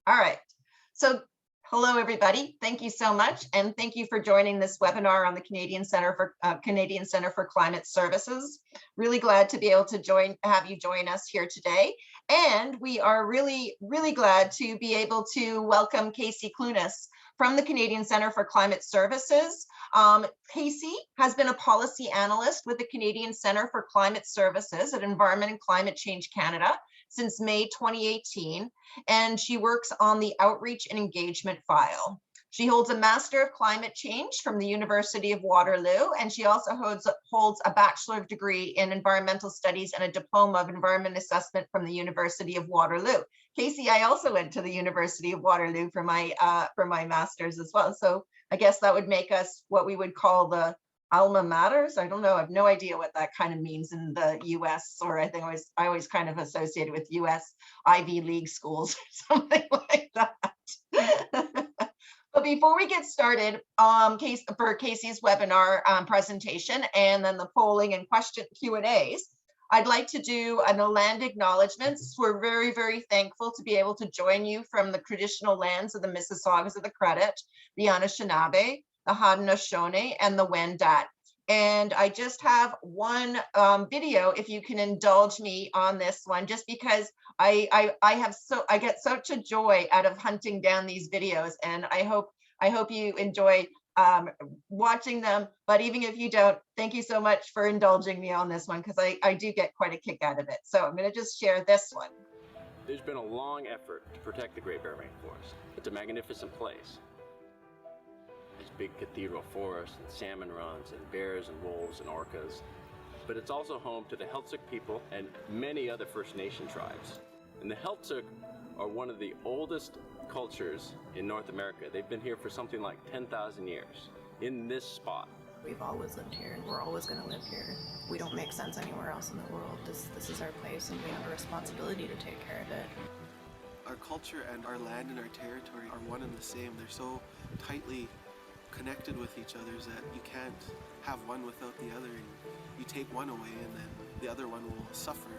All right. So hello, everybody. Thank you so much. And thank you for joining this webinar on the Canadian Center for Climate Services. Really glad to be able to have you join us here today. And we are really glad to be able to welcome Casey Clunas from the Canadian Center for Climate Services. Casey has been a policy analyst with the Canadian Center for Climate Services at Environment and Climate Change Canada since May 2018, and she works on the outreach and engagement file. She holds a Master of Climate Change from the University of Waterloo, and she also holds a Bachelor degree in Environmental Studies and a Diploma of Environment Assessment from the University of Waterloo. Casey, I also went to the University of Waterloo for my master's as well. So I guess that would make us what we would call the alma maters. I don't know. I have no idea what that kind of means in the US, or I always kind of associated with US Ivy League schools or something like that. But before we get started, for Casey's webinar presentation and then the polling and question Q&As, I'd like to do a land acknowledgements. We're very thankful to be able to join you from the traditional lands of the Mississaugas of the Credit, the Anishinaabe, the Haudenosaunee, and the Wendat. And I just have one video, if you can indulge me on this one, just because I get such a joy out of hunting down these videos, and I hope you enjoy watching them. But even if you don't, thank you so much for indulging me on this one, because I do get quite a kick out of it. So I'm going to just share this one. There's been a long effort to protect the Great Bear Rainforest. It's a magnificent place. There's big cathedral forests and salmon runs and bears and wolves and orcas. But it's also home to the Heiltsuk people and many other First Nation tribes. And the Heiltsuk are one of the oldest cultures in North America. They've been here for something like 10,000 years in this spot. We've always lived here, and we're always going to live here. We don't make sense anywhere else in the world. This is our place, and we have a responsibility to take care of it. Our culture and our land and our territory are one and the same. They're so tightly connected with each other that you can't have one without the other. And you take one away and then the other one will suffer.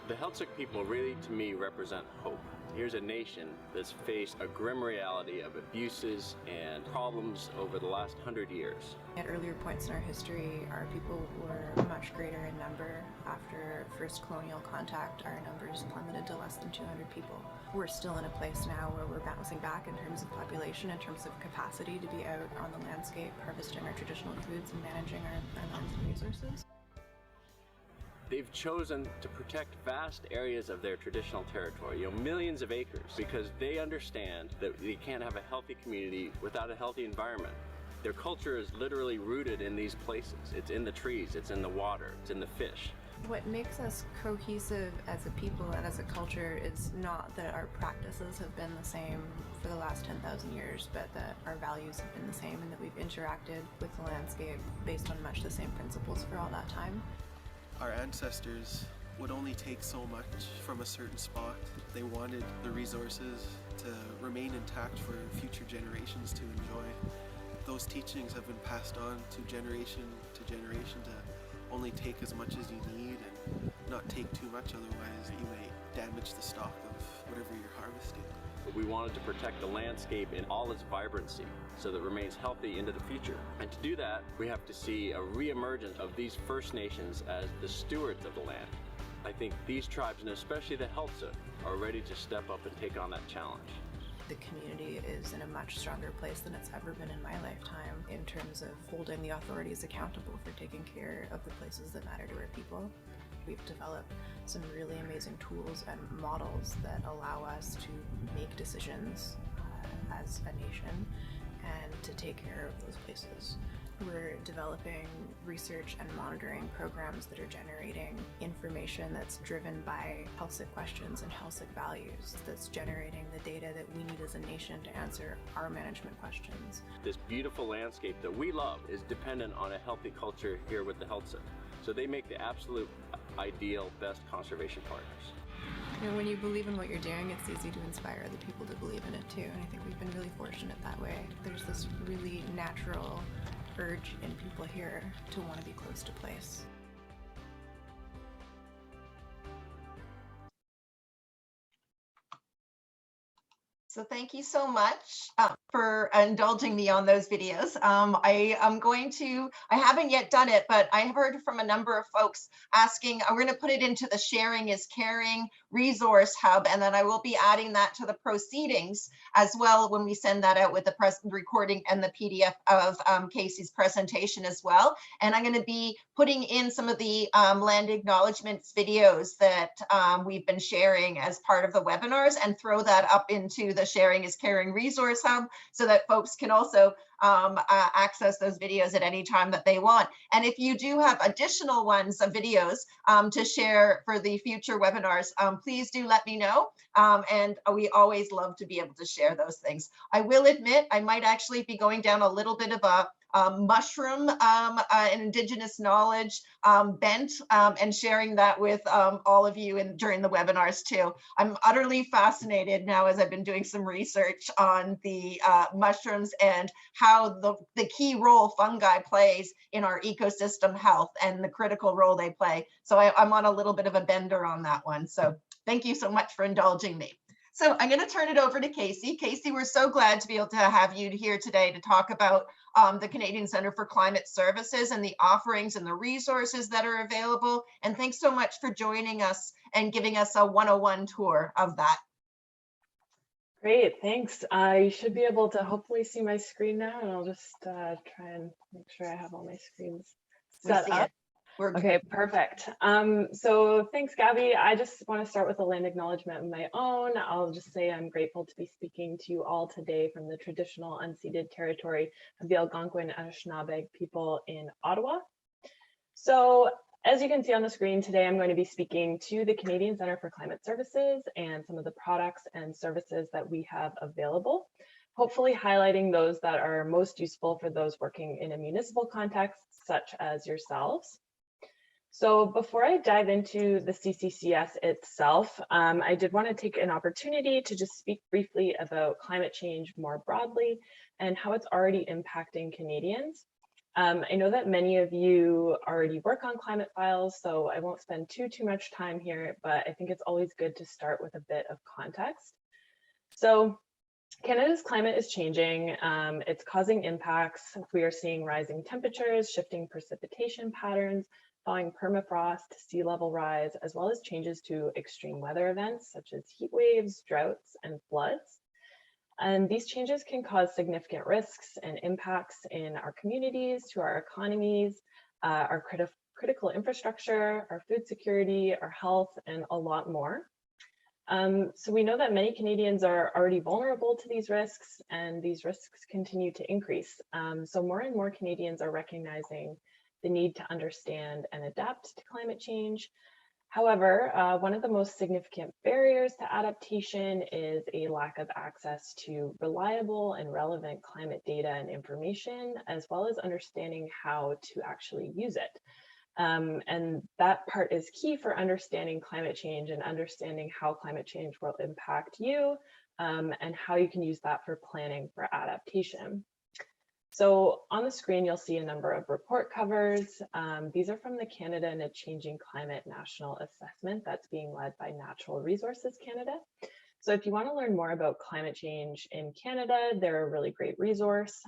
The Heiltsuk people really, to me, represent hope. Here's a nation that's faced a grim reality of abuses and problems over the last 100 years. At earlier points in our history, our people were much greater in number. After first colonial contact, our numbers plummeted to less than 200 people. We're still in a place now where we're bouncing back in terms of population, in terms of capacity to be out on the landscape, harvesting our traditional foods and managing our lands and resources. They've chosen to protect vast areas of their traditional territory, millions of acres, because they understand that they can't have a healthy community without a healthy environment. Their culture is literally rooted in these places. It's in the trees, it's in the water, it's in the fish. What makes us cohesive as a people and as a culture is not that our practices have been the same for the last 10,000 years, but that our values have been the same and that we've interacted with the landscape based on much the same principles for all that time. Our ancestors would only take so much from a certain spot. They wanted the resources to remain intact for future generations to enjoy. Those teachings have been passed on to generation to only take as much as you need and not take too much, otherwise you may damage the stock of whatever you're harvesting. But we wanted to protect the landscape in all its vibrancy so that it remains healthy into the future. And to do that, we have to see a re-emergence of these First Nations as the stewards of the land. I think these tribes, and especially the Heiltsuk, are ready to step up and take on that challenge. The community is in a much stronger place than it's ever been in my lifetime in terms of holding the authorities accountable for taking care of the places that matter to our people. We've developed some really amazing tools and models that allow us to make decisions as a nation and to take care of those places. We're developing research and monitoring programs that are generating information that's driven by Heiltsuk questions and Heiltsuk values, that's generating the data that we need as a nation to answer our management questions. This beautiful landscape that we love is dependent on a healthy culture here with the Heiltsuk. So they make the absolute ideal best conservation partners. You know, when you believe in what you're doing, it's easy to inspire other people to believe in it too, and I think we've been really fortunate that way. There's this really natural urge in people here to want to be close to place. So thank you so much for indulging me on those videos. I haven't yet done it, but I have heard from a number of folks asking, we're going to put it into the Sharing is Caring resource hub, and then I will be adding that to the proceedings as well when we send that out with the recording and the PDF of Casey's presentation as well. And I'm going to be putting in some of the land acknowledgements videos that we've been sharing as part of the webinars, and throw that up into the Sharing is Caring resource hub so that folks can also access those videos at any time that they want. And if you do have additional ones of videos to share for the future webinars, please do let me know. And we always love to be able to share those things. I will admit I might actually be going down a little bit of a mushroom and Indigenous knowledge bent, and sharing that with all of you during the webinars too. I'm utterly fascinated now as I've been doing some research on the mushrooms and how the key role fungi plays in our ecosystem health and the critical role they play. So I'm on a little bit of a bender on that one. So thank you so much for indulging me. So I'm going to turn it over to Casey. Casey, we're so glad to be able to have you here today to talk about the Canadian Centre for Climate Services and the offerings and the resources that are available. And thanks so much for joining us and giving us a 101 tour of that. Great, thanks. You should be able to hopefully see my screen now, and I'll just try and make sure I have all my screens set up. Okay, perfect. So thanks, Gabby. I just want to start with a land acknowledgement of my own. I'll just say I'm grateful to be speaking to you all today from the traditional unceded territory of the Algonquin and Anishinaabe people in Ottawa. So as you can see on the screen today, I'm going to be speaking to the Canadian Centre for Climate Services and some of the products and services that we have available, hopefully highlighting those that are most useful for those working in a municipal context, such as yourselves. So before I dive into the CCCS itself, I did want to take an opportunity to just speak briefly about climate change more broadly and how it's already impacting Canadians. I know that many of you already work on climate files, so I won't spend too much time here, but I think it's always good to start with a bit of context. So Canada's climate is changing. It's causing impacts. We are seeing rising temperatures, shifting precipitation patterns, thawing permafrost, sea level rise, as well as changes to extreme weather events such as heat waves, droughts, and floods. And these changes can cause significant risks and impacts in our communities, to our economies, our critical infrastructure, our food security, our health, and a lot more. So we know that many Canadians are already vulnerable to these risks, and these risks continue to increase. So more and more Canadians are recognizing the need to understand and adapt to climate change. However, one of the most significant barriers to adaptation is a lack of access to reliable and relevant climate data and information, as well as understanding how to actually use it. And that part is key for understanding climate change and understanding how climate change will impact you, and how you can use that for planning for adaptation. So on the screen, you'll see a number of report covers. These are from the Canada and a Changing Climate National Assessment that's being led by Natural Resources Canada. So if you want to learn more about climate change in Canada, they're a really great resource.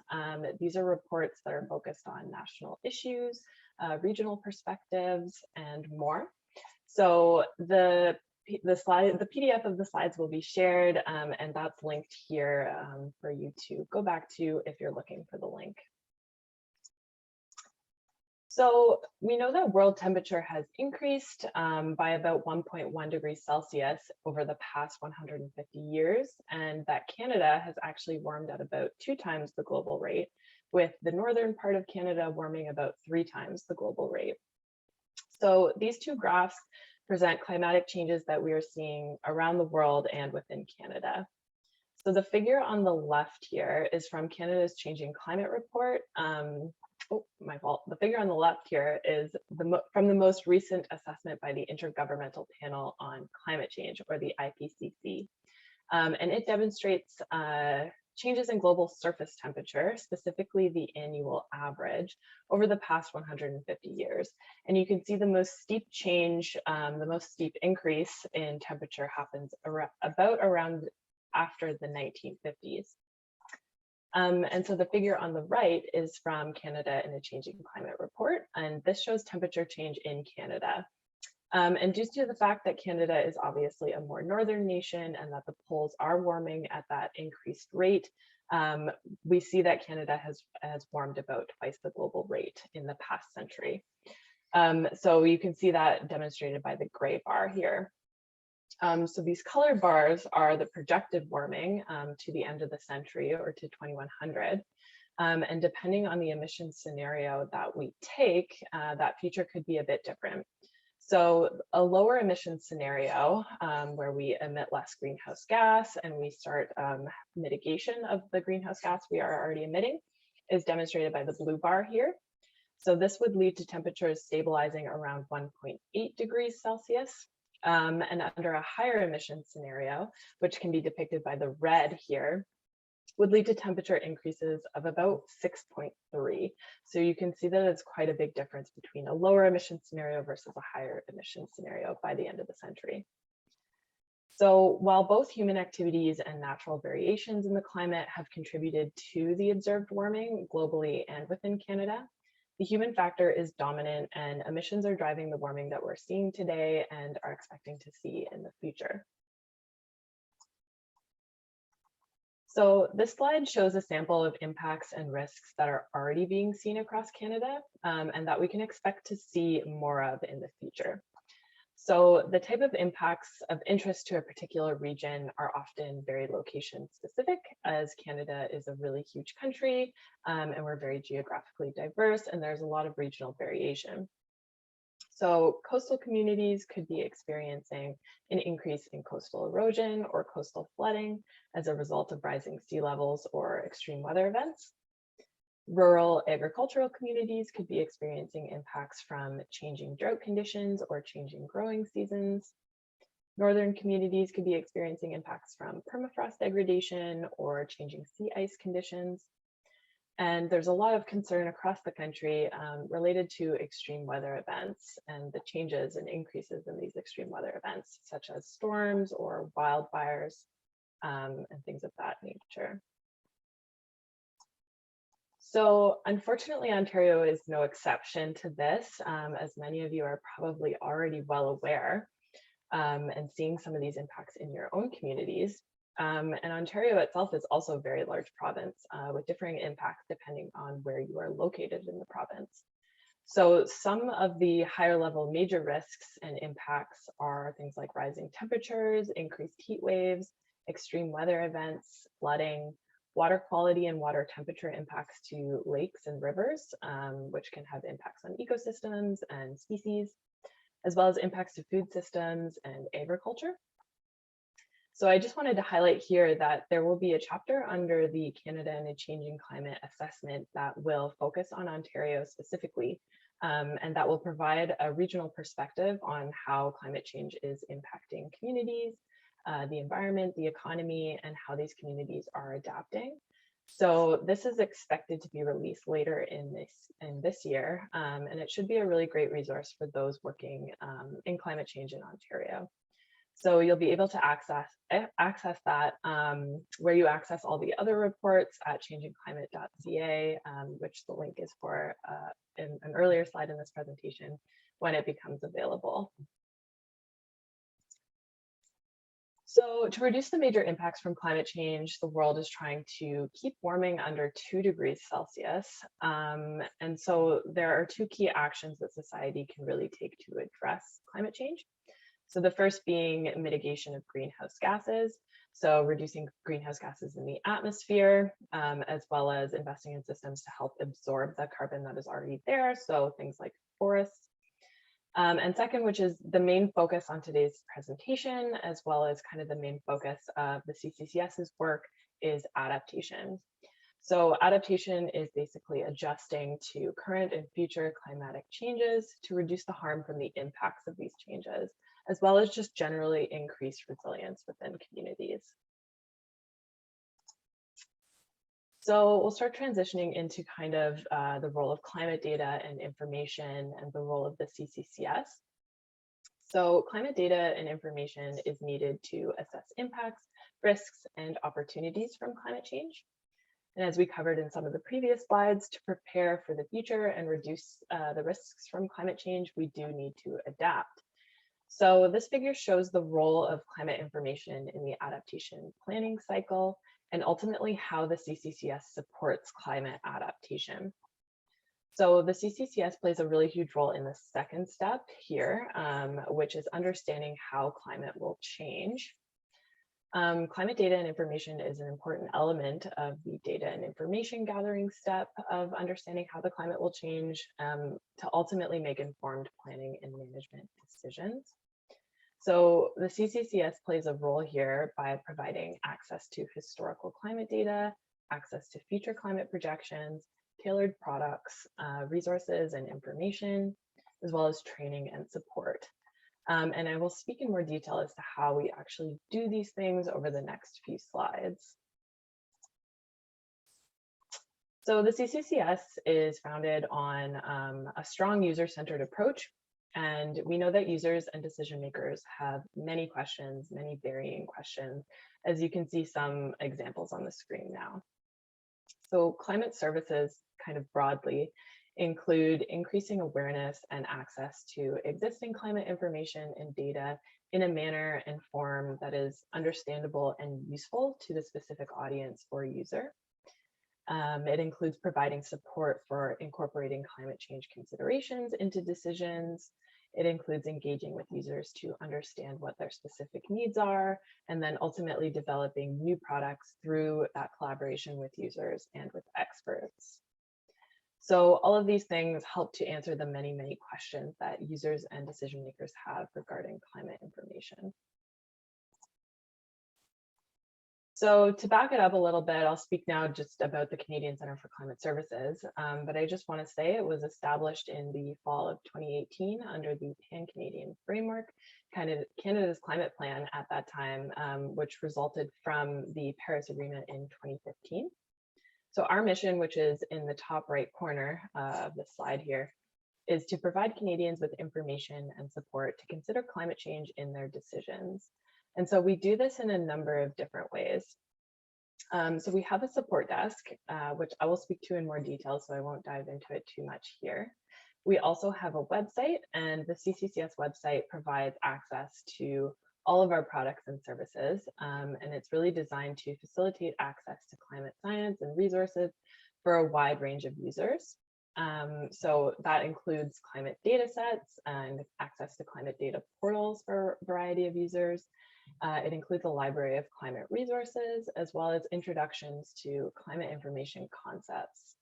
These are reports that are focused on national issues, regional perspectives, and more. So the PDF of the slides will be shared, and that's linked here for you to go back to if you're looking for the link. So we know that world temperature has increased by about 1.1 degrees Celsius over the past 150 years, and that Canada has actually warmed at about 2 times the global rate, with the northern part of Canada warming about 3 times the global rate. So these two graphs present climatic changes that we are seeing around the world and within Canada. So the figure on the left here is from Canada's Changing Climate report. Oh, my fault. The figure on the left here is from the most recent assessment by the Intergovernmental Panel on Climate Change, or the IPCC. And it demonstrates changes in global surface temperature, specifically the annual average, over the past 150 years. And you can see the most steep change, the most steep increase in temperature happens around after the 1950s. And so the figure on the right is from Canada in a Changing Climate report, and this shows temperature change in Canada. And due to the fact that Canada is obviously a more northern nation and that the poles are warming at that increased rate, we see that Canada has warmed about twice the global rate in the past century. So you can see that demonstrated by the gray bar here. So these colored bars are the projected warming to the end of the century or to 2100. And depending on the emission scenario that we take, that future could be a bit different. So a lower emission scenario where we emit less greenhouse gas and we start mitigation of the greenhouse gas we are already emitting is demonstrated by the blue bar here. So this would lead to temperatures stabilizing around 1.8 degrees Celsius. And under a higher emission scenario, which can be depicted by the red here, would lead to temperature increases of about 6.3. So you can see that it's quite a big difference between a lower emission scenario versus a higher emission scenario by the end of the century. So while both human activities and natural variations in the climate have contributed to the observed warming globally and within Canada, the human factor is dominant and emissions are driving the warming that we're seeing today and are expecting to see in the future. So this slide shows a sample of impacts and risks that are already being seen across Canada and that we can expect to see more of in the future. So the type of impacts of interest to a particular region are often very location specific, as Canada is a really huge country and we're very geographically diverse and there's a lot of regional variation. So coastal communities could be experiencing an increase in coastal erosion or coastal flooding as a result of rising sea levels or extreme weather events. Rural agricultural communities could be experiencing impacts from changing drought conditions or changing growing seasons. Northern communities could be experiencing impacts from permafrost degradation or changing sea ice conditions. And there's a lot of concern across the country related to extreme weather events and the changes and increases in these extreme weather events, such as storms or wildfires and things of that nature. So unfortunately, Ontario is no exception to this, as many of you are probably already well aware and seeing some of these impacts in your own communities. And Ontario itself is also a very large province with differing impacts depending on where you are located in the province. So some of the higher level major risks and impacts are things like rising temperatures, increased heat waves, extreme weather events, flooding, water quality and water temperature impacts to lakes and rivers, which can have impacts on ecosystems and species, as well as impacts to food systems and agriculture. So I just wanted to highlight here that there will be a chapter under the Canada in a Changing Climate assessment that will focus on Ontario specifically, and that will provide a regional perspective on how climate change is impacting communities, the environment, the economy, and how these communities are adapting. So this is expected to be released later in this year, and it should be a really great resource for those working in climate change in Ontario. So you'll be able to access that where you access all the other reports at Changingclimate.ca, which the link is for in an earlier slide in this presentation when it becomes available. So to reduce the major impacts from climate change, the world is trying to keep warming under 2 degrees Celsius. And so there are 2 key actions that society can really take to address climate change. So the first being mitigation of greenhouse gases. So reducing greenhouse gases in the atmosphere, as well as investing in systems to help absorb the carbon that is already there. So things like forests. And second, which is the main focus on today's presentation, as well as kind of the main focus of the CCCS's work, is adaptation. So adaptation is basically adjusting to current and future climatic changes to reduce the harm from the impacts of these changes, as well as just generally increase resilience within communities. So we'll start transitioning into kind of the role of climate data and information and the role of the CCCS. So climate data and information is needed to assess impacts, risks, and opportunities from climate change. And as we covered in some of the previous slides, to prepare for the future and reduce the risks from climate change, we do need to adapt. So this figure shows the role of climate information in the adaptation planning cycle and ultimately how the CCCS supports climate adaptation. So the CCCS plays a really huge role in the second step here, which is understanding how climate will change. Climate data and information is an important element of the data and information gathering step of understanding how the climate will change to ultimately make informed planning and management decisions. So the CCCS plays a role here by providing access to historical climate data, access to future climate projections, tailored products, resources and information, as well as training and support. And I will speak in more detail as to how we actually do these things over the next few slides. So the CCCS is founded on a strong user-centered approach. And we know that users and decision makers have many questions, many varying questions, as you can see some examples on the screen now. So climate services kind of broadly include increasing awareness and access to existing climate information and data in a manner and form that is understandable and useful to the specific audience or user. It includes providing support for incorporating climate change considerations into decisions. It includes engaging with users to understand what their specific needs are, and then ultimately developing new products through that collaboration with users and with experts. So all of these things help to answer the many, many questions that users and decision makers have regarding climate information. So to back it up a little bit, I'll speak now just about the Canadian Centre for Climate Services, but I just want to say it was established in the fall of 2018 under the Pan-Canadian Framework, Canada's climate plan at that time, which resulted from the Paris Agreement in 2015. So our mission, which is in the top right corner of the slide here, is to provide Canadians with information and support to consider climate change in their decisions. And so we do this in a number of different ways. So we have a support desk, which I will speak to in more detail, so I won't dive into it too much here. We also have a website, and the CCCS website provides access to all of our products and services, and it's really designed to facilitate access to climate science and resources for a wide range of users. So that includes climate data sets and access to climate data portals for a variety of users. It includes a library of climate resources, as well as introductions to climate information concepts.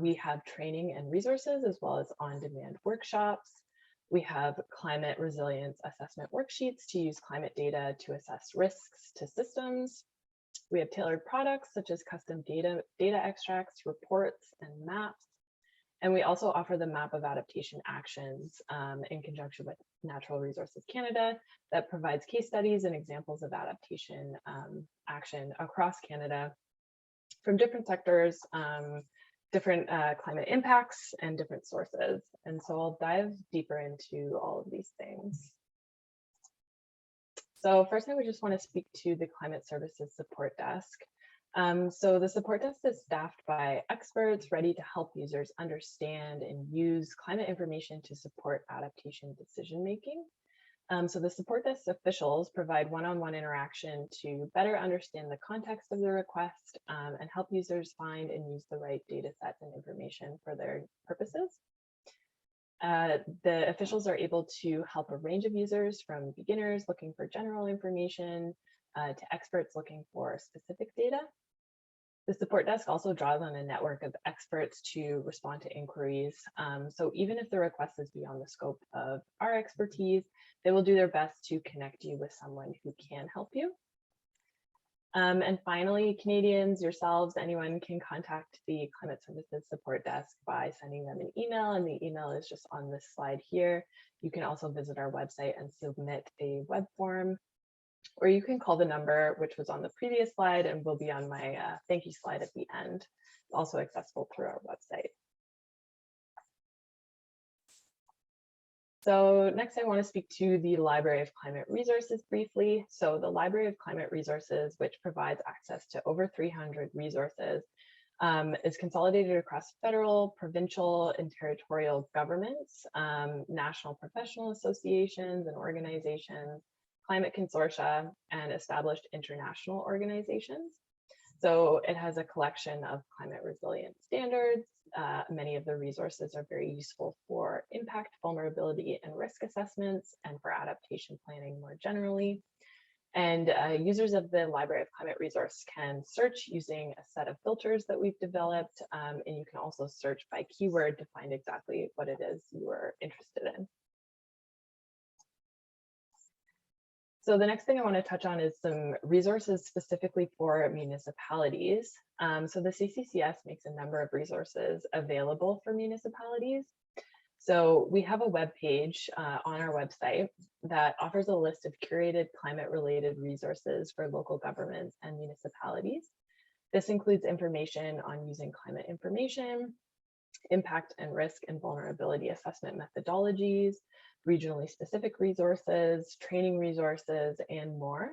We have training and resources, as well as on-demand workshops. We have climate resilience assessment worksheets to use climate data to assess risks to systems. We have tailored products such as custom data extracts, reports, and maps. And we also offer the map of adaptation actions in conjunction with Natural Resources Canada that provides case studies and examples of adaptation action across Canada from different sectors, different climate impacts, and different sources. And so I'll dive deeper into all of these things. So first, I would just want to speak to the Climate Services Support Desk. So the support desk is staffed by experts ready to help users understand and use climate information to support adaptation decision-making. So the support desk officials provide one-on-one interaction to better understand the context of the request and help users find and use the right data sets and information for their purposes. The officials are able to help a range of users, from beginners looking for general information to experts looking for specific data. The support desk also draws on a network of experts to respond to inquiries. So even if the request is beyond the scope of our expertise, they will do their best to connect you with someone who can help you. And finally, Canadians, yourselves, anyone can contact the Climate Services Support Desk by sending them an email, and the email is just on this slide here. You can also visit our website and submit a web form, or you can call the number which was on the previous slide and will be on my thank you slide at the end, also accessible through our website. So next I want to speak to the Library of Climate Resources briefly. So the Library of Climate Resources, which provides access to over 300 resources, is consolidated across federal, provincial, and territorial governments, national professional associations and organizations, climate consortia, and established international organizations. So it has a collection of climate resilient standards. Many of the resources are very useful for impact, vulnerability, and risk assessments, and for adaptation planning more generally. And users of the Library of Climate Resource can search using a set of filters that we've developed, and you can also search by keyword to find exactly what it is you are interested in. So the next thing I want to touch on is some resources specifically for municipalities. So the CCCS makes a number of resources available for municipalities. So we have a web page on our website that offers a list of curated climate-related resources for local governments and municipalities. This includes information on using climate information, impact and risk and vulnerability assessment methodologies, regionally specific resources, training resources, and more.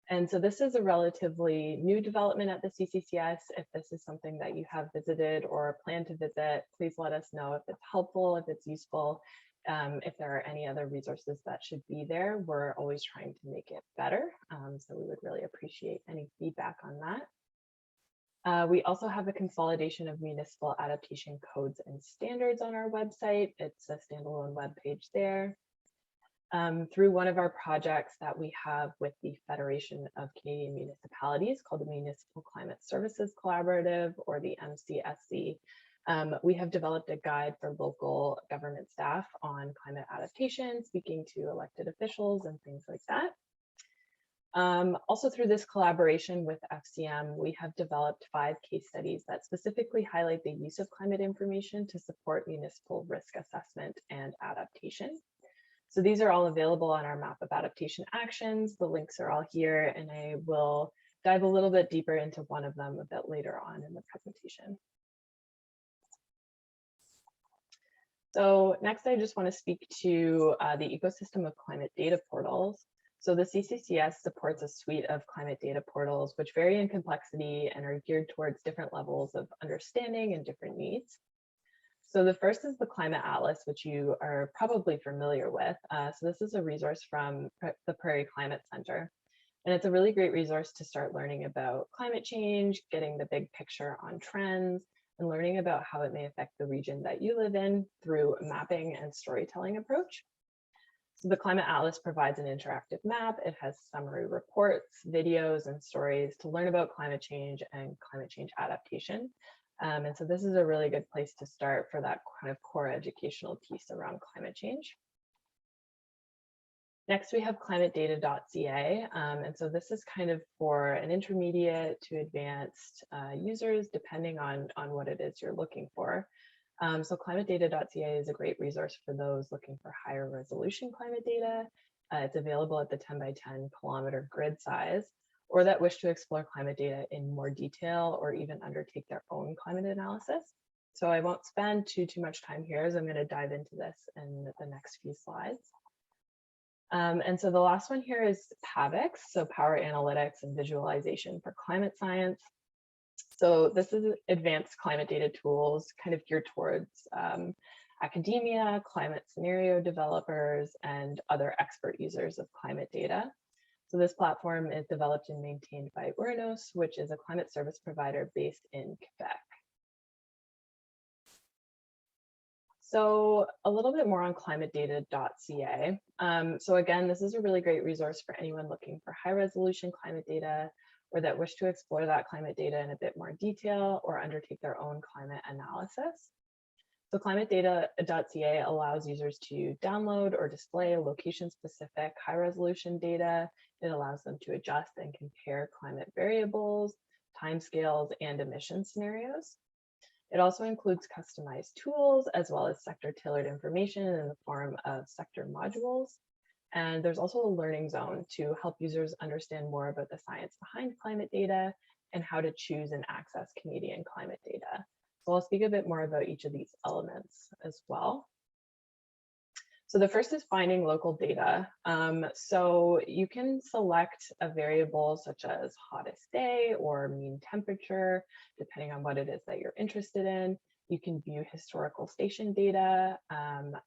And so this is a relatively new development at the CCCS. If this is something that you have visited or plan to visit, please let us know if it's helpful, if it's useful, if there are any other resources that should be there. We're always trying to make it better. So we would really appreciate any feedback on that. We also have a consolidation of municipal adaptation codes and standards on our website. It's a standalone web page there. Through one of our projects that we have with the Federation of Canadian Municipalities called the Municipal Climate Services Collaborative, or the MCSC, we have developed a guide for local government staff on climate adaptation, speaking to elected officials and things like that. Also through this collaboration with FCM, we have developed 5 case studies that specifically highlight the use of climate information to support municipal risk assessment and adaptation. So these are all available on our map of adaptation actions. The links are all here, and I will dive a little bit deeper into one of them a bit later on in the presentation. So next, I just want to speak to the ecosystem of climate data portals. So the CCCS supports a suite of climate data portals, which vary in complexity and are geared towards different levels of understanding and different needs. So the first is the Climate Atlas, which you are probably familiar with. So this is a resource from the Prairie Climate Center. And it's a really great resource to start learning about climate change, getting the big picture on trends, and learning about how it may affect the region that you live in through a mapping and storytelling approach. So the Climate Atlas provides an interactive map. It has summary reports, videos, and stories to learn about climate change and climate change adaptation. And so this is a really good place to start for that kind of core educational piece around climate change. Next, we have ClimateData.ca. And so this is kind of for an intermediate to advanced users, depending on what it is you're looking for. So ClimateData.ca is a great resource for those looking for higher resolution climate data. It's available at the 10 by 10 kilometer grid size, or that wish to explore climate data in more detail or even undertake their own climate analysis. So I won't spend too much time here, as I'm going to dive into this in the next few slides. And so the last one here is PAVIX, so Power Analytics and Visualization for Climate Science. So this is advanced climate data tools kind of geared towards academia, climate scenario developers, and other expert users of climate data. So this platform is developed and maintained by Clunas, which is a climate service provider based in Quebec. So a little bit more on ClimateData.ca. So again, this is a really great resource for anyone looking for high resolution climate data, or that wish to explore that climate data in a bit more detail or undertake their own climate analysis. So ClimateData.ca allows users to download or display location-specific high-resolution data. It allows them to adjust and compare climate variables, timescales, and emission scenarios. It also includes customized tools as well as sector-tailored information in the form of sector modules. And there's also a learning zone to help users understand more about the science behind climate data and how to choose and access Canadian climate data. So I'll speak a bit more about each of these elements as well. So the first is finding local data. So you can select a variable such as hottest day or mean temperature, depending on what it is that you're interested in. You can view historical station data,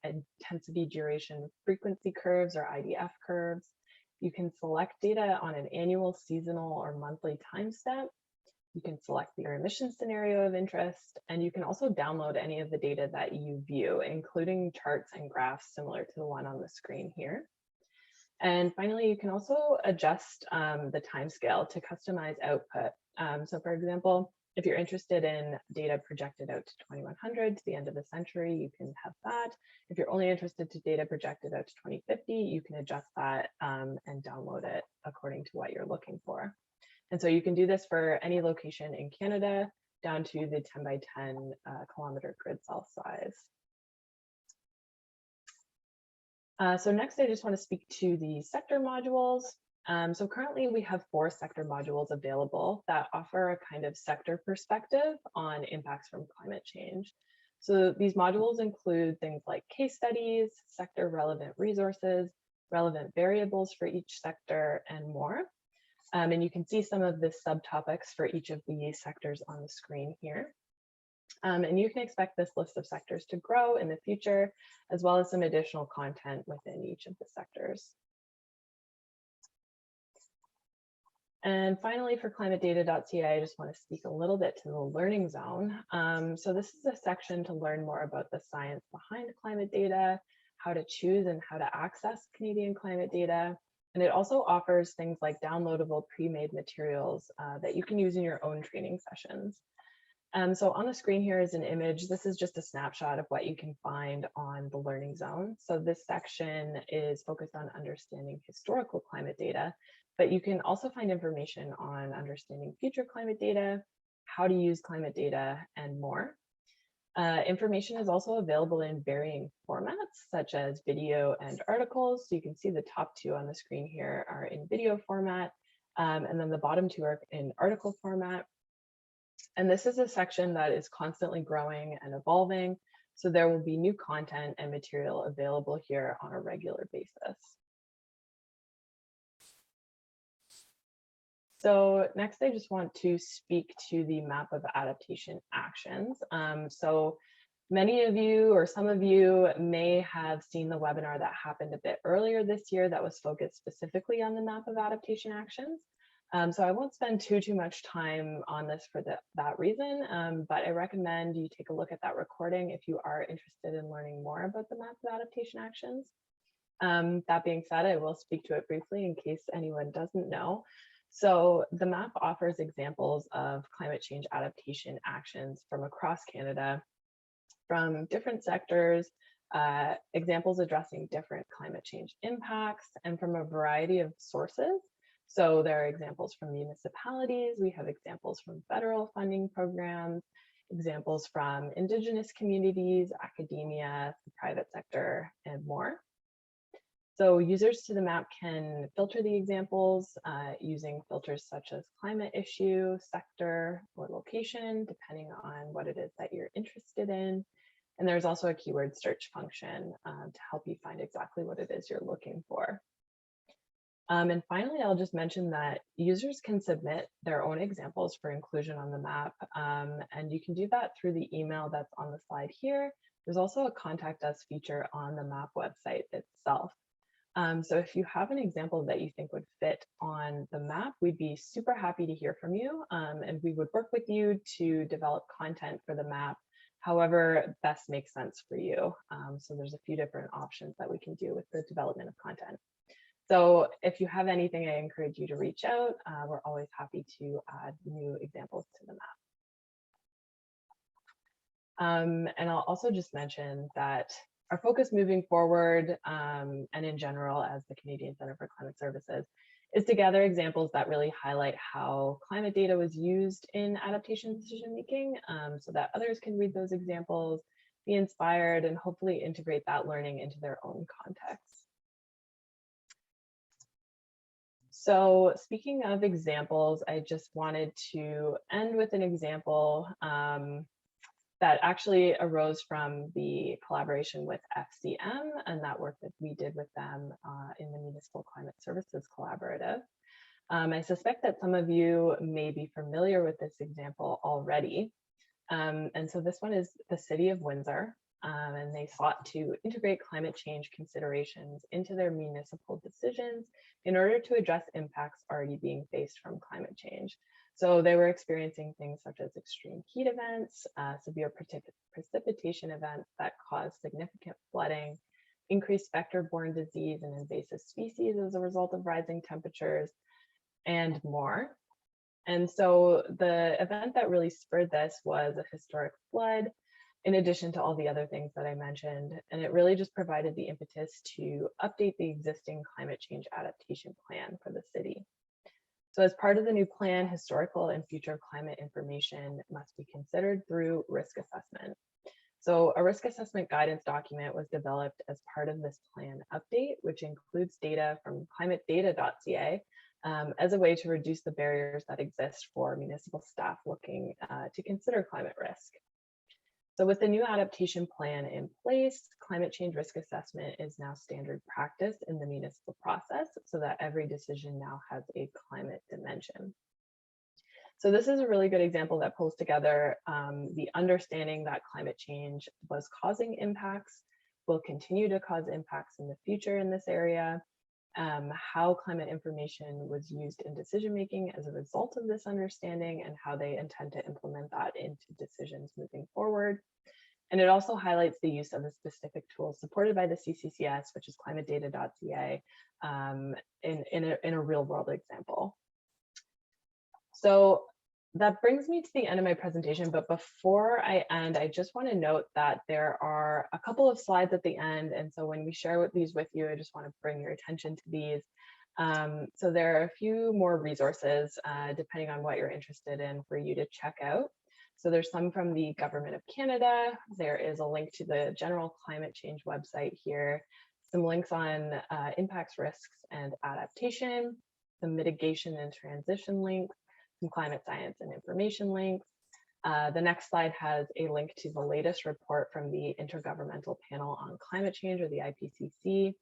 intensity, duration, frequency curves or IDF curves. You can select data on an annual, seasonal, or monthly time step. You can select your emission scenario of interest, and you can also download any of the data that you view, including charts and graphs similar to the one on the screen here. And finally, you can also adjust the timescale to customize output. So for example, if you're interested in data projected out to 2100, to the end of the century, you can have that. If you're only interested to data projected out to 2050, you can adjust that and download it according to what you're looking for. And so you can do this for any location in Canada down to the 10 by 10 kilometer grid cell size. So next, I just want to speak to the sector modules. So currently we have 4 sector modules available that offer a kind of sector perspective on impacts from climate change. So these modules include things like case studies, sector relevant resources, relevant variables for each sector, and more. And you can see some of the subtopics for each of the sectors on the screen here. And you can expect this list of sectors to grow in the future, as well as some additional content within each of the sectors. And finally, for ClimateData.ca, I just want to speak a little bit to the learning zone. So this is a section to learn more about the science behind climate data, how to choose and how to access Canadian climate data. And it also offers things like downloadable pre-made materials that you can use in your own training sessions. So on the screen here is an image. This is just a snapshot of what you can find on the Learning Zone. So this section is focused on understanding historical climate data, but you can also find information on understanding future climate data, how to use climate data, and more. Information is also available in varying formats, such as video and articles. So you can see the top 2 on the screen here are in video format, and then the bottom 2 are in article format. And this is a section that is constantly growing and evolving. So there will be new content and material available here on a regular basis. So next, I just want to speak to the map of adaptation actions. So many of you, or some of you, may have seen the webinar that happened a bit earlier this year that was focused specifically on the map of adaptation actions. So I won't spend too much time on this for that reason, but I recommend you take a look at that recording if you are interested in learning more about the map of adaptation actions. That being said, I will speak to it briefly in case anyone doesn't know. So the map offers examples of climate change adaptation actions from across Canada, from different sectors, examples addressing different climate change impacts, and from a variety of sources. So there are examples from municipalities, we have examples from federal funding programs, examples from Indigenous communities, academia, the private sector, and more. So users to the map can filter the examples using filters such as climate issue, sector, or location, depending on what it is that you're interested in. And there's also a keyword search function to help you find exactly what it is you're looking for. And finally, I'll just mention that users can submit their own examples for inclusion on the map. And you can do that through the email that's on the slide here. There's also a contact us feature on the map website itself. So if you have an example that you think would fit on the map, we'd be super happy to hear from you. And we would work with you to develop content for the map, however best makes sense for you. So there's a few different options that we can do with the development of content. So if you have anything, I encourage you to reach out. We're always happy to add new examples to the map. And I'll also just mention that our focus moving forward, and in general as the Canadian Centre for Climate Services, is to gather examples that really highlight how climate data was used in adaptation decision making, so that others can read those examples, be inspired, and hopefully integrate that learning into their own context. So speaking of examples, I just wanted to end with an example that actually arose from the collaboration with FCM and that work that we did with them in the Municipal Climate Services Collaborative. I suspect that some of you may be familiar with this example already. And so this one is the City of Windsor, and they sought to integrate climate change considerations into their municipal decisions in order to address impacts already being faced from climate change. So they were experiencing things such as extreme heat events, severe precipitation events that cause significant flooding, increased vector-borne disease and invasive species as a result of rising temperatures, and more. And so the event that really spurred this was a historic flood, in addition to all the other things that I mentioned. And it really just provided the impetus to update the existing climate change adaptation plan for the city. So as part of the new plan, historical and future climate information must be considered through risk assessment. So a risk assessment guidance document was developed as part of this plan update, which includes data from ClimateData.ca as a way to reduce the barriers that exist for municipal staff looking to consider climate risk. So with the new adaptation plan in place, climate change risk assessment is now standard practice in the municipal process so that every decision now has a climate dimension. So this is a really good example that pulls together the understanding that climate change was causing impacts, will continue to cause impacts in the future in this area, how climate information was used in decision-making as a result of this understanding, and how they intend to implement that into decisions moving forward. And it also highlights the use of a specific tool supported by the CCCS, which is ClimateData.ca, in a real-world example. So that brings me to the end of my presentation, but before I end, I just want to note that there are a couple of slides at the end, and so when we share these with you, I just want to bring your attention to these. So there are a few more resources, depending on what you're interested in, for you to check out. So there's some from the Government of Canada. There is a link to the General Climate Change website here, some links on impacts, risks, and adaptation, some mitigation and transition links, some climate science and information links. The next slide has a link to the latest report from the Intergovernmental Panel on Climate Change, or the IPCC.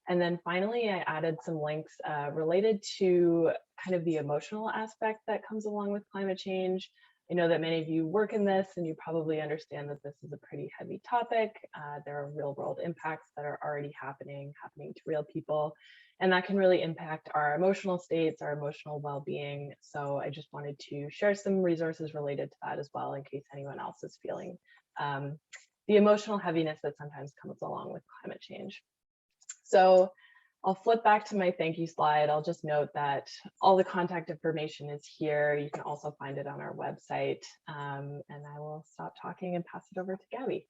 And then finally, I added some links related to kind of the emotional aspect that comes along with climate change. I know that many of you work in this and you probably understand that this is a pretty heavy topic. There are real world impacts that are already happening to real people. And that can really impact our emotional states, our emotional well-being. So I just wanted to share some resources related to that as well, in case anyone else is feeling the emotional heaviness that sometimes comes along with climate change. So I'll flip back to my thank you slide. I'll just note that all the contact information is here. You can also find it on our website. And I will stop talking and pass it over to Gabby.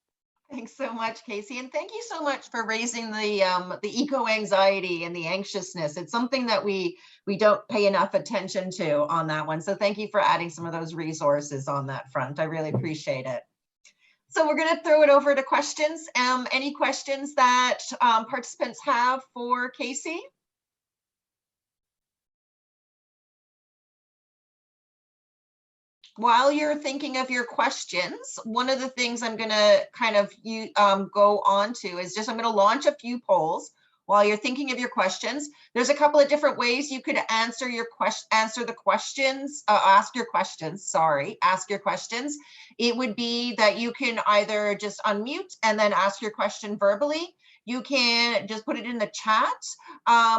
Thanks so much, Casey. And thank you so much for raising the eco-anxiety and the anxiousness. It's something that we don't pay enough attention to on that one. So thank you for adding some of those resources on that front. I really appreciate it. So we're going to throw it over to questions. Any questions that participants have for Casey? While you're thinking of your questions, one of the things I'm going to kind of go on to is just I'm going to launch a few polls. While you're thinking of your questions, there's a couple of different ways you could answer your ask your questions. It would be that you can either just unmute and then ask your question verbally. You can just put it in the chat,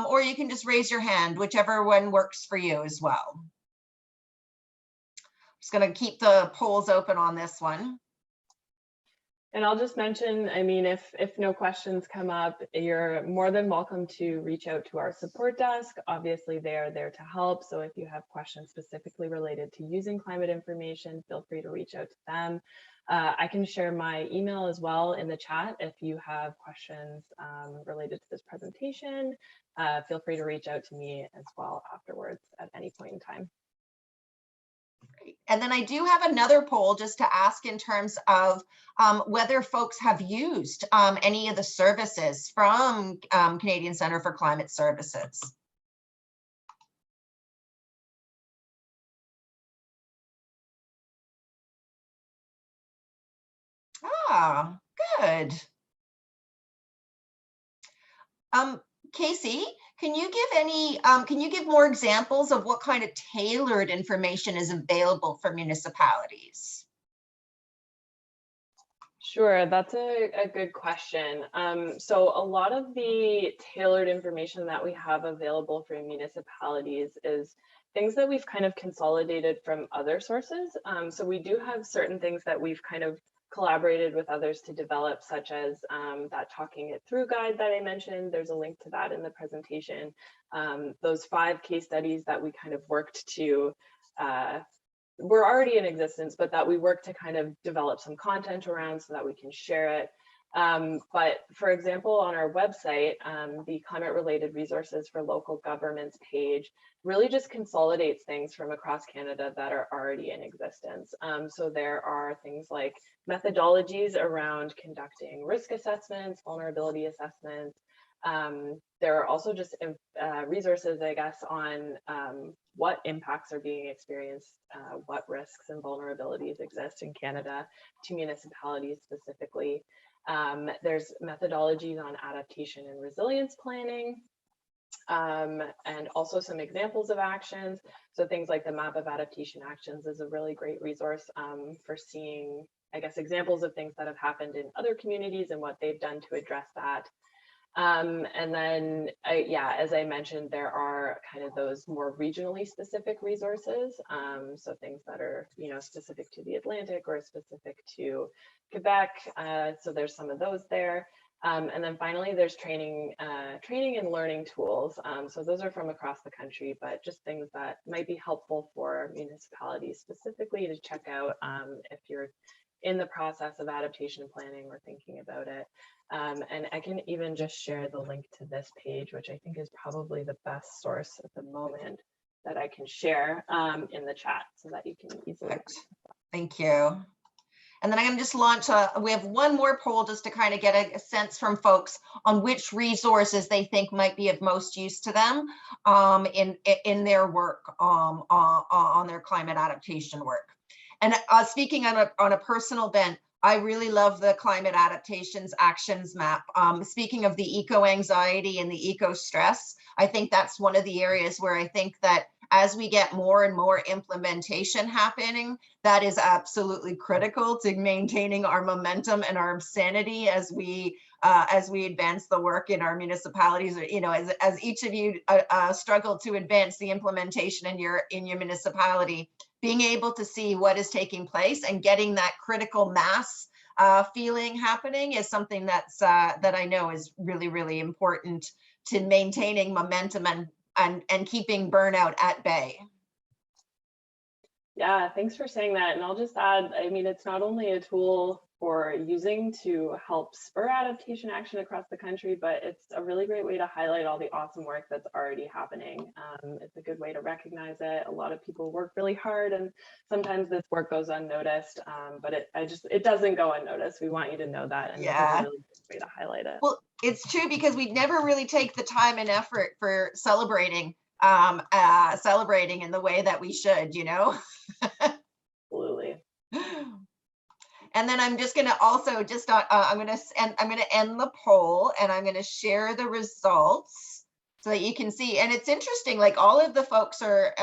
or you can just raise your hand, whichever one works for you as well. Just going to keep the polls open on this one. And I'll just mention, I mean, if no questions come up, you're more than welcome to reach out to our support desk. Obviously, they are there to help. So if you have questions specifically related to using climate information, feel free to reach out to them. I can share my email as well in the chat. If you have questions related to this presentation, feel free to reach out to me as well afterwards at any point in time. And then I do have another poll just to ask in terms of whether folks have used any of the services from Canadian Centre for Climate Services. Yeah, good. Casey, can you give more examples of what kind of tailored information is available for municipalities? Sure, that's a good question. So a lot of the tailored information that we have available for municipalities is things that we've kind of consolidated from other sources. So we do have certain things that we've kind of collaborated with others to develop, such as that Talking It Through guide that I mentioned. There's a link to that in the presentation. Those 5 case studies that we kind of worked to were already in existence, but that we work to kind of develop some content around so that we can share it. But for example, on our website, the climate related resources for local governments page really just consolidates things from across Canada that are already in existence. So there are things like methodologies around conducting risk assessments, vulnerability assessments. There are also just resources, I guess, on what impacts are being experienced, what risks and vulnerabilities exist in Canada to municipalities specifically. There's methodologies on adaptation and resilience planning, and also some examples of actions. So things like the map of adaptation actions is a really great resource for seeing, I guess, examples of things that have happened in other communities and what they've done to address that. And then, yeah, as I mentioned, there are kind of those more regionally specific resources. So things that are, you know, specific to the Atlantic or specific to Quebec. So there's some of those there. And then finally, there's training and learning tools. So those are from across the country, but just things that might be helpful for municipalities specifically to check out if you're in the process of adaptation planning or thinking about it. And I can even just share the link to this page, which I think is probably the best source at the moment that I can share in the chat so that you can easily. Thank you. And then I'm going to just launch we have one more poll just to kind of get a sense from folks on which resources they think might be of most use to them in their work on their climate adaptation work. And speaking on a personal bent, I really love the climate adaptations actions map. Speaking of the eco-anxiety and the eco-stress, I think that's one of the areas where I think that as we get more and more implementation happening, that is absolutely critical to maintaining our momentum and our sanity as we advance the work in our municipalities. You know, as each of you struggle to advance the implementation in your municipality, being able to see what is taking place and getting that critical mass feeling happening is something that's that I know is really, really important to maintaining momentum and keeping burnout at bay. Yeah, thanks for saying that. And I'll just add, I mean, it's not only a tool for using to help spur adaptation action across the country, but it's a really great way to highlight all the awesome work that's already happening. It's a good way to recognize it. A lot of people work really hard and sometimes this work goes unnoticed, but it doesn't go unnoticed. We want you to know that, and yeah, it's a really good way to highlight it. Well, it's true because we never really take the time and effort for celebrating in the way that we should, you know. Absolutely. And then I'm just going to also just I'm going to end the poll and I'm going to share the results so that you can see. And it's interesting, like all of the folks are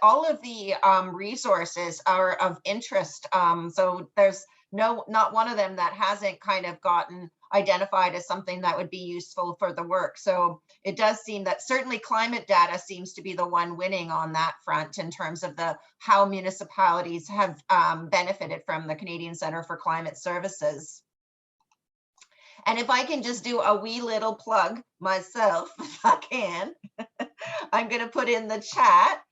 all of the resources are of interest. So there's not one of them that hasn't kind of gotten identified as something that would be useful for the work. So it does seem that certainly climate data seems to be the one winning on that front in terms of how municipalities have benefited from the Canadian Centre for Climate Services. And if I can just do a wee little plug myself, if I can, I'm going to put in the chat.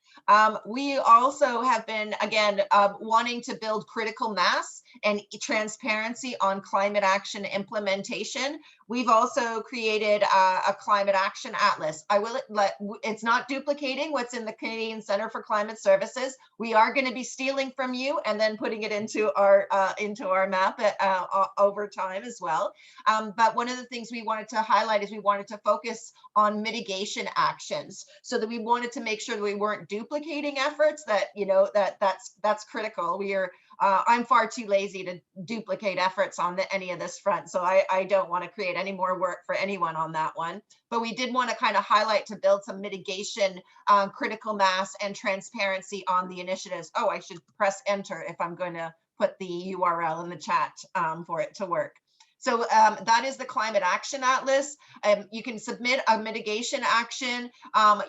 We also have been, again, wanting to build critical mass and transparency on climate action implementation. We've also created a climate action atlas. It's not duplicating what's in the Canadian Centre for Climate Services. We are going to be stealing from you and then putting it into our map over time as well. But one of the things we wanted to highlight is we wanted to focus on mitigation actions, so that we wanted to make sure that we weren't duplicating efforts. That, you know, that's critical. We are I'm far too lazy to duplicate efforts on any of this front. So I don't want to create any more work for anyone on that one. But we did want to kind of highlight to build some mitigation, critical mass and transparency on the initiatives. Oh, I should press enter if I'm going to put the URL in the chat for it to work. So that is the Climate Action Atlas. You can submit a mitigation action.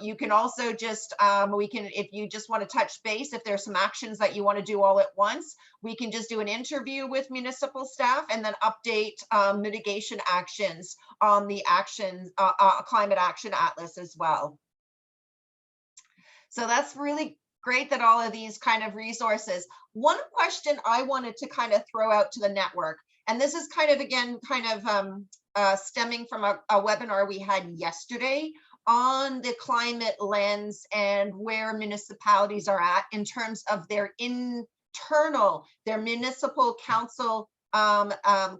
You can also just, if you just want to touch base, if there's some actions that you want to do all at once, we can just do an interview with municipal staff and then update mitigation actions on the Climate Action Atlas as well. So that's really great that all of these kind of resources. One question I wanted to kind of throw out to the network, and this is kind of, again, stemming from a webinar we had yesterday on the climate lens and where municipalities are at in terms of their their municipal council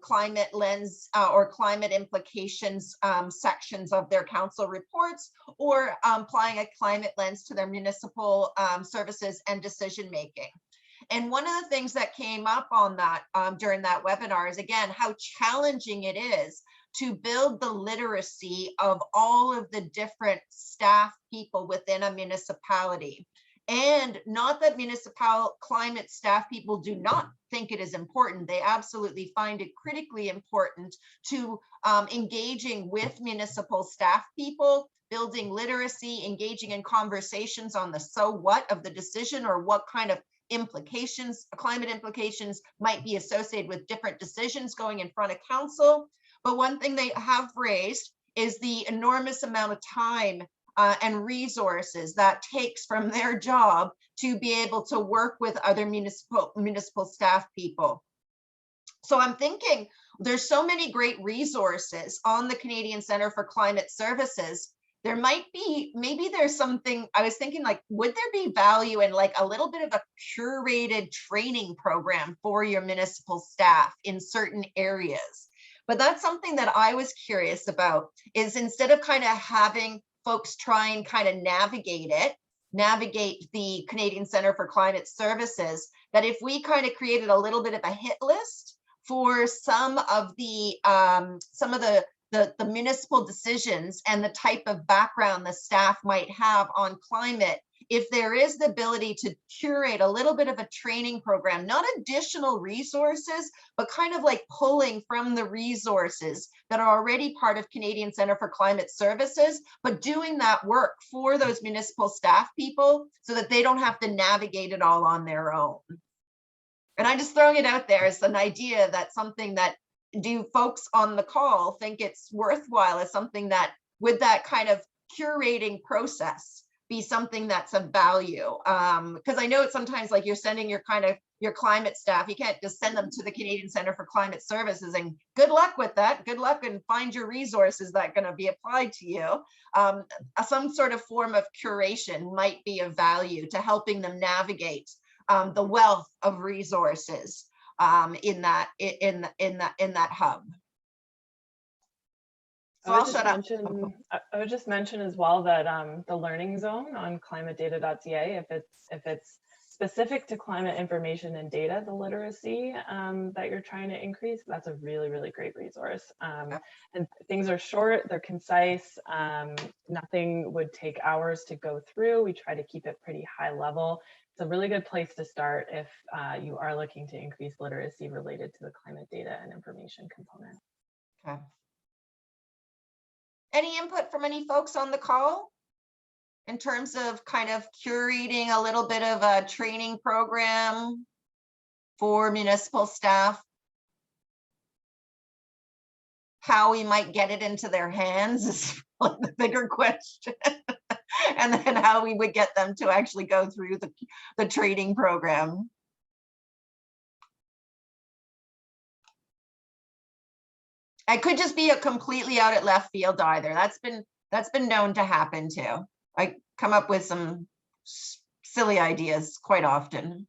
climate lens or climate implications sections of their council reports, or applying a climate lens to their municipal services and decision making. And one of the things that came up on that during that webinar is, again, how challenging it is to build the literacy of all of the different staff people within a municipality. And not that municipal climate staff people do not think it is important. They absolutely find it critically important to engaging with municipal staff people, building literacy, engaging in conversations on the so what of the decision, or what kind of implications, climate implications might be associated with different decisions going in front of council. But one thing they have raised is the enormous amount of time and resources that takes from their job to be able to work with other municipal staff people. So I'm thinking there's so many great resources on the Canadian Centre for Climate Services. There might be, maybe there's something, I was thinking, like, would there be value in like a little bit of a curated training program for your municipal staff in certain areas? But that's something that I was curious about, is instead of kind of having folks try and kind of navigate the Canadian Centre for Climate Services, that if we kind of created a little bit of a hit list for some of the municipal decisions and the type of background the staff might have on climate, if there is the ability to curate a little bit of a training program, not additional resources, but kind of like pulling from the resources that are already part of Canadian Centre for Climate Services, but doing that work for those municipal staff people so that they don't have to navigate it all on their own. And I'm just throwing it out there as an idea, that something that, do folks on the call think it's worthwhile as something that, with that kind of curating process, be something that's of value? Because I know it's sometimes like you're sending your climate staff, you can't just send them to the Canadian Centre for Climate Services and good luck with that. Good luck and find your resources that are going to be applied to you. Some sort of form of curation might be of value to helping them navigate the wealth of resources in that hub. So I'll shut up. I would just mention as well that the learning zone on ClimateData.ca, if it's specific to climate information and data, the literacy that you're trying to increase, that's a really, really great resource. And things are short, they're concise, nothing would take hours to go through. We try to keep it pretty high level. It's a really good place to start if you are looking to increase literacy related to the climate data and information component. Okay. Any input from any folks on the call in terms of kind of curating a little bit of a training program for municipal staff? How we might get it into their hands is the bigger question. And then how we would get them to actually go through the training program. I could just be a completely out at left field either. That's been known to happen too. I come up with some silly ideas quite often.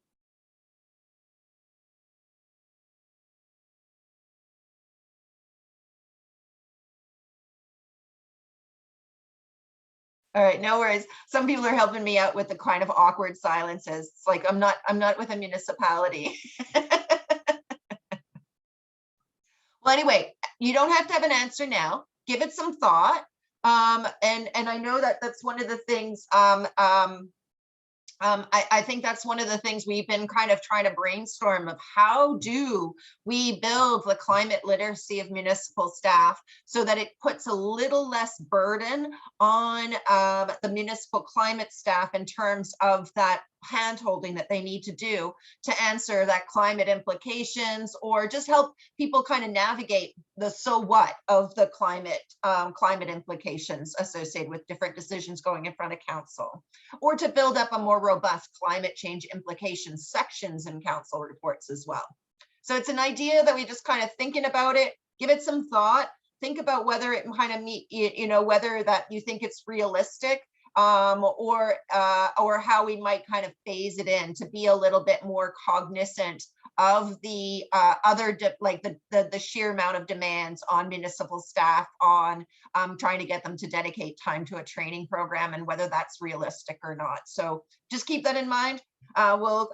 All right, no worries. Some people are helping me out with the kind of awkward silences. It's like I'm not with a municipality. Well, anyway, you don't have to have an answer now. Give it some thought. And I know that that's one of the things. I think that's one of the things we've been kind of trying to brainstorm of how do we build the climate literacy of municipal staff so that it puts a little less burden on the municipal climate staff in terms of that hand-holding that they need to do to answer that climate implications, or just help people kind of navigate the so what of the climate implications associated with different decisions going in front of council, or to build up a more robust climate change implications sections in council reports as well. So it's an idea that we just kind of thinking about it, give it some thought, think about whether it kind of meet, whether that you think it's realistic, or how we might kind of phase it in to be a little bit more cognizant of the the sheer amount of demands on municipal staff on trying to get them to dedicate time to a training program, and whether that's realistic or not. So just keep that in mind. I will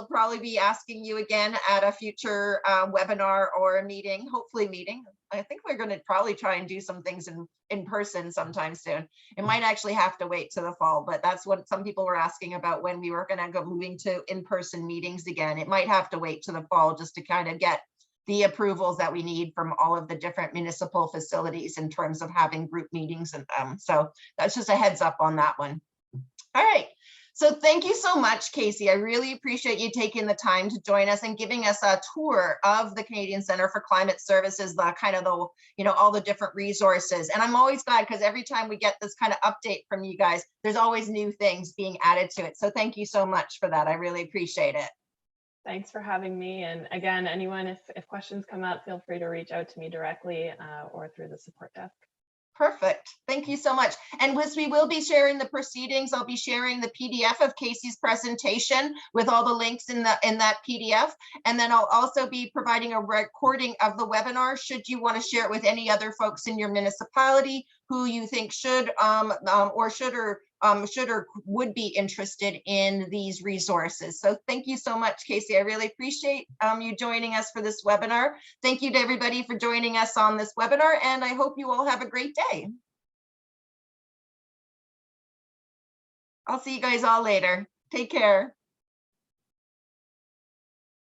probably be asking you again at a future webinar or a meeting, hopefully meeting. I think we're going to probably try and do some things in person sometime soon. It might actually have to wait to the fall, but that's what some people were asking about, when we were going to go moving to in-person meetings again. It might have to wait to the fall just to kind of get the approvals that we need from all of the different municipal facilities in terms of having group meetings and so that's just a heads up on that one. All right. So thank you so much, Casey. I really appreciate you taking the time to join us and giving us a tour of the Canadian Centre for Climate Services, the kind of the, all the different resources. And I'm always glad because every time we get this kind of update from you guys, there's always new things being added to it. So thank you so much for that. I really appreciate it. Thanks for having me. And again, anyone, if questions come up, feel free to reach out to me directly or through the support desk. Perfect. Thank you so much. And we will be sharing the proceedings. I'll be sharing the PDF of Casey's presentation with all the links in that PDF. And then I'll also be providing a recording of the webinar should you want to share it with any other folks in your municipality who you think should or would be interested in these resources. So thank you so much, Casey. I really appreciate you joining us for this webinar. Thank you to everybody for joining us on this webinar, and I hope you all have a great day. I'll see you guys all later. Take care.